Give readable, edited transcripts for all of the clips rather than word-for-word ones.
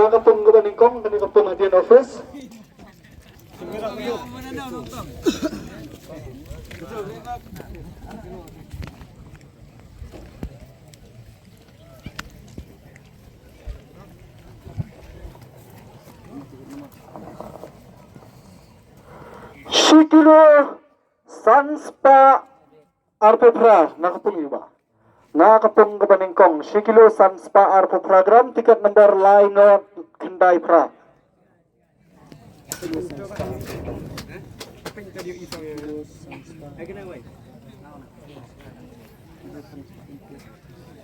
nakapong gabaningkong kami kapong hadian office. Shikilo Sanspa Arpopra nakapong iba. Nakapong gabaningkong Shikilo Sanspa Arpo program tiket number line no Kendai Pra.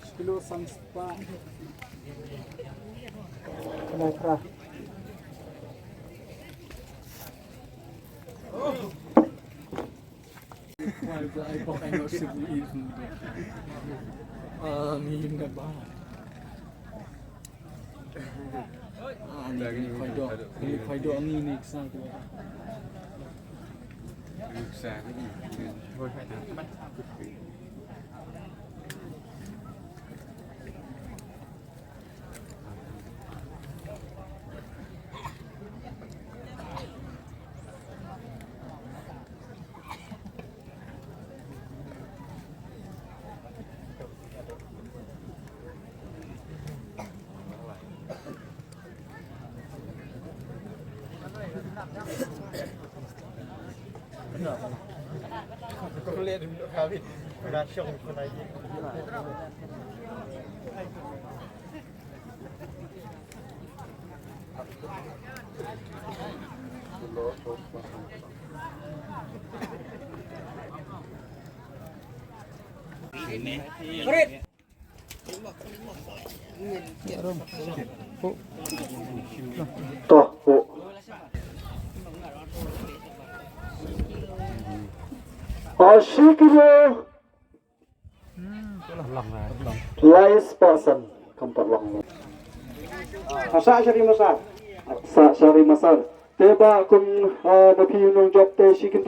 Shikilo Sanspa Kendai Pra. I know Cebu even. Ngayon na ba? Hindi kayo ang unique sa akin. Kung lihat dulu kami, berasong ko na yun. Toh, po. Shikilo Lais Pasan Kampat lang. Asa siya rin mo sa? Sa Syari Masar. Teba kung napiyunong job te shikin